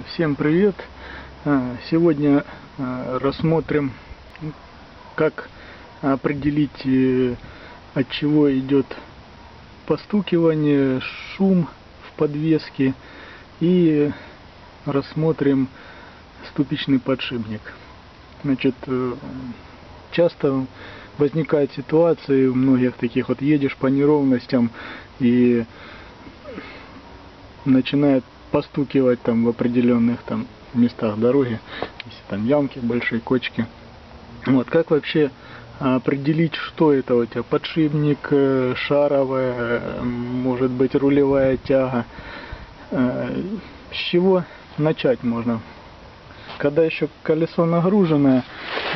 Всем привет! Сегодня рассмотрим, как определить, от чего идет постукивание, шум в подвеске, и рассмотрим ступичный подшипник. Значит, часто возникает ситуация у многих таких: вот едешь по неровностям и начинает постукивать там в определенных там местах дороги, если там ямки, большие кочки. Вот как вообще определить, что это у тебя: подшипник, шаровая, может быть рулевая тяга? С чего начать можно? Когда еще колесо нагруженное,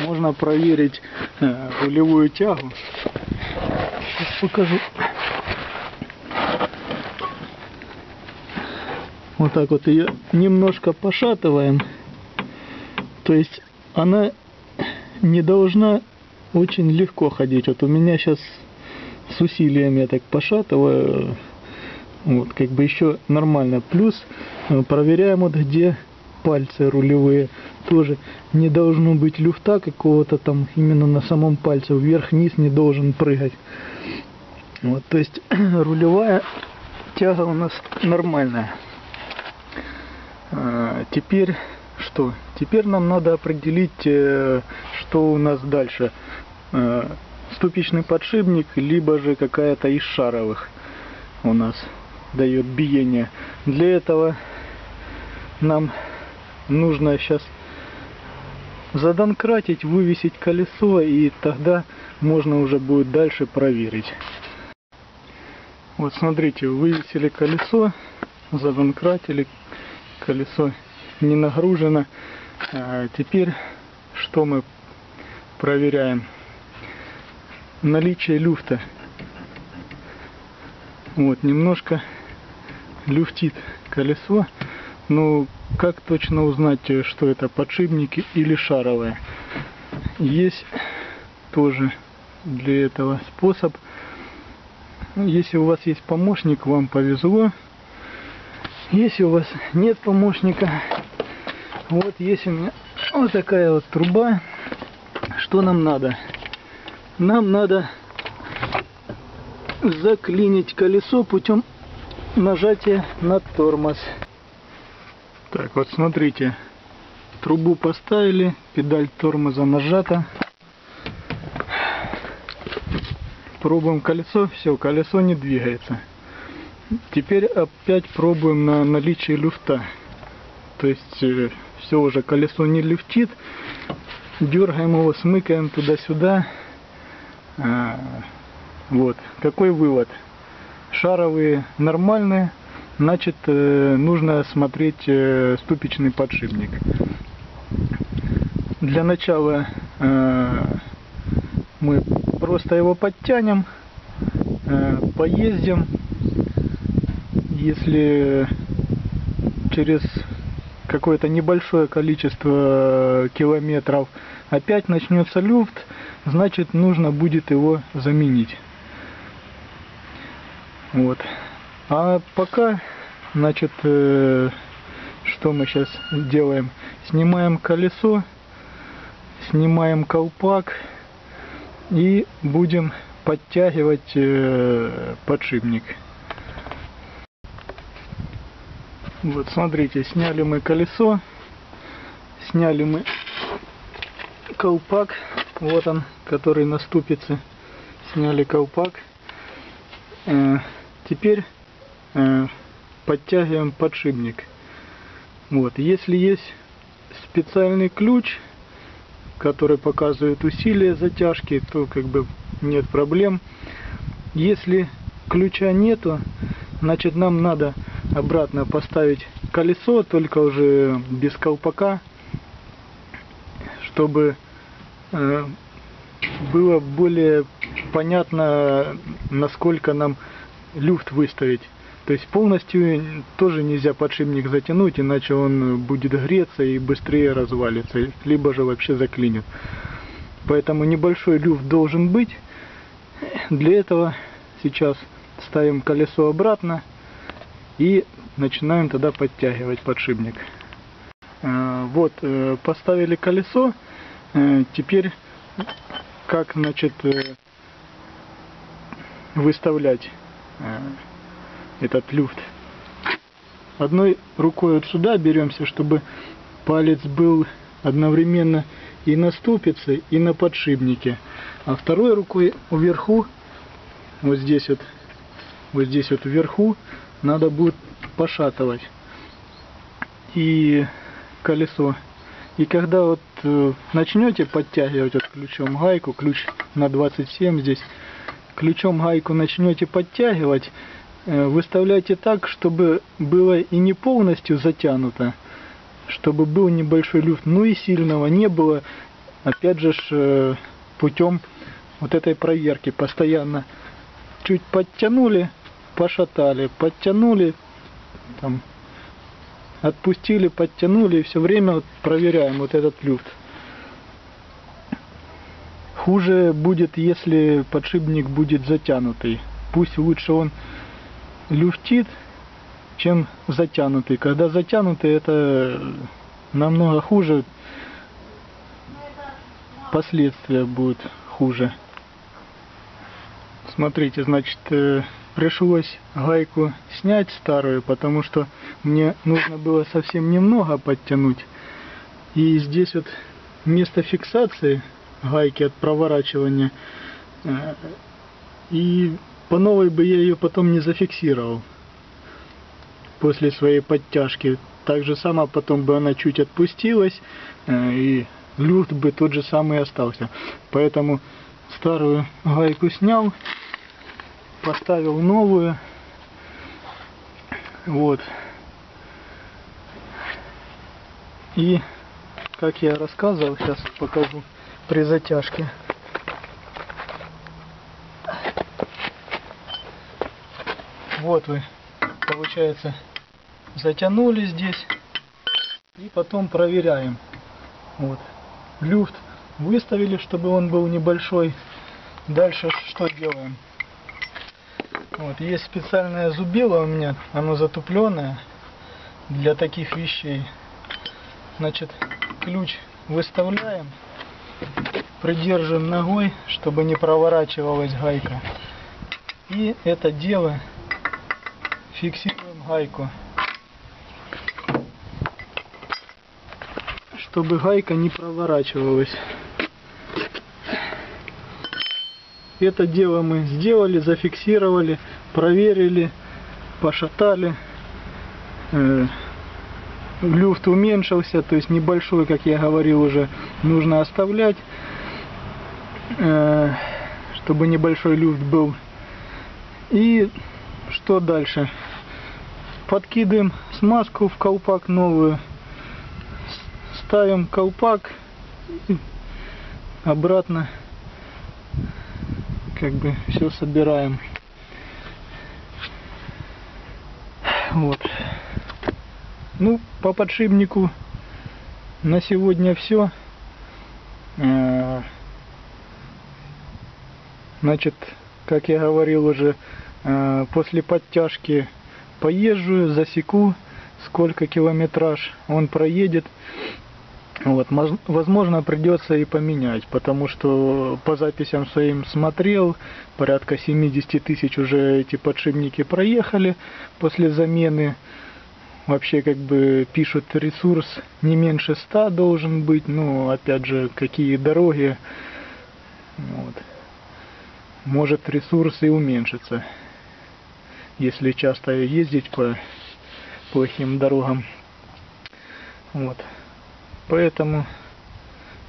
можно проверить рулевую тягу. Сейчас покажу. Вот так вот ее немножко пошатываем. То есть она не должна очень легко ходить. Вот у меня сейчас с усилием я так пошатываю. Вот, как бы еще нормально. Плюс проверяем, вот где пальцы рулевые. Тоже не должно быть люфта какого-то там именно на самом пальце. Вверх-вниз не должен прыгать. Вот, то есть рулевая тяга у нас нормальная. Теперь что? Теперь нам надо определить, что у нас дальше: ступичный подшипник, либо же какая-то из шаровых у нас дает биение. Для этого нам нужно сейчас задонкратить, вывесить колесо, и тогда можно уже будет дальше проверить. Вот смотрите, вывесили колесо, задонкратили. Колесо не нагружено. Теперь что мы проверяем? Наличие люфта. Вот, немножко люфтит колесо. Но как точно узнать, что это подшипники или шаровые? Есть тоже для этого способ. Если у вас есть помощник, вам повезло. Если у вас нет помощника, вот есть у меня вот такая вот труба. Что нам надо? Нам надо заклинить колесо путем нажатия на тормоз. Так, вот смотрите, трубу поставили, педаль тормоза нажата. Пробуем колесо, все, колесо не двигается. Теперь опять пробуем на наличие люфта. То есть все, уже колесо не люфтит. Дергаем его, смыкаем туда-сюда. Вот. Какой вывод? Шаровые нормальные. Значит, нужно смотреть ступичный подшипник. Для начала мы просто его подтянем, поездим. Если через какое-то небольшое количество километров опять начнется люфт, значит нужно будет его заменить. Вот. А пока, значит, что мы сейчас делаем? Снимаем колесо, снимаем колпак и будем подтягивать подшипник. Вот, смотрите, сняли мы колесо, сняли мы колпак, вот он, который на ступице, сняли колпак. Теперь подтягиваем подшипник. Вот, если есть специальный ключ, который показывает усилие затяжки, то как бы нет проблем. Если ключа нету, значит нам надо обратно поставить колесо, только уже без колпака, чтобы было более понятно, насколько нам люфт выставить. То есть полностью тоже нельзя подшипник затянуть, иначе он будет греться и быстрее развалится, либо же вообще заклинит. Поэтому небольшой люфт должен быть. Для этого сейчас ставим колесо обратно и начинаем тогда подтягивать подшипник. Вот, поставили колесо. Теперь как, значит, выставлять этот люфт. Одной рукой вот сюда беремся, чтобы палец был одновременно и на ступице, и на подшипнике. А второй рукой вверху, вот здесь вот вверху, надо будет пошатывать и колесо. И когда вот начнете подтягивать вот ключом гайку, ключ на 27 здесь, ключом гайку начнете подтягивать, выставляйте так, чтобы было и не полностью затянуто, чтобы был небольшой люфт, но и сильного не было. Опять же, путем вот этой проверки постоянно чуть подтянули, пошатали, подтянули, там, отпустили, подтянули, и все время вот проверяем вот этот люфт. Хуже будет, если подшипник будет затянутый. Пусть лучше он люфтит, чем затянутый. Когда затянутый, это намного хуже, последствия будут хуже. Смотрите, значит, пришлось гайку снять старую, потому что мне нужно было совсем немного подтянуть. И здесь вот место фиксации гайки от проворачивания, и по новой бы я ее потом не зафиксировал после своей подтяжки. Так же само потом бы она чуть отпустилась, и люфт бы тот же самый остался. Поэтому старую гайку снял, поставил новую. Вот. И, как я рассказывал, сейчас покажу при затяжке. Вот вы, получается, затянули здесь и потом проверяем. Вот. Люфт выставили, чтобы он был небольшой. Дальше что делаем? Вот, есть специальное зубило у меня, оно затупленное для таких вещей. Значит, ключ выставляем, придерживаем ногой, чтобы не проворачивалась гайка. И это дело фиксируем гайку, чтобы гайка не проворачивалась. Это дело мы сделали, зафиксировали, проверили, пошатали. Люфт уменьшился, то есть небольшой, как я говорил уже, нужно оставлять, чтобы небольшой люфт был. И что дальше? Подкидываем смазку в колпак новую, ставим колпак и обратно как бы все собираем. Вот. Ну, по подшипнику на сегодня все. Значит, как я говорил уже, после подтяжки поезжу, засеку, сколько километраж он проедет. Вот, возможно, придется и поменять, потому что по записям своим смотрел, порядка 70 тысяч уже эти подшипники проехали после замены. Вообще, как бы, пишут, ресурс не меньше 100 должен быть, но, опять же, какие дороги, вот. Может ресурс и уменьшится, если часто ездить по плохим дорогам. Вот. Поэтому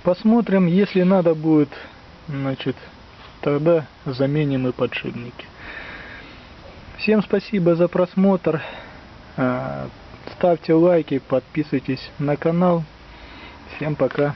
посмотрим, если надо будет, значит, тогда заменим и подшипники. Всем спасибо за просмотр. Ставьте лайки, подписывайтесь на канал. Всем пока.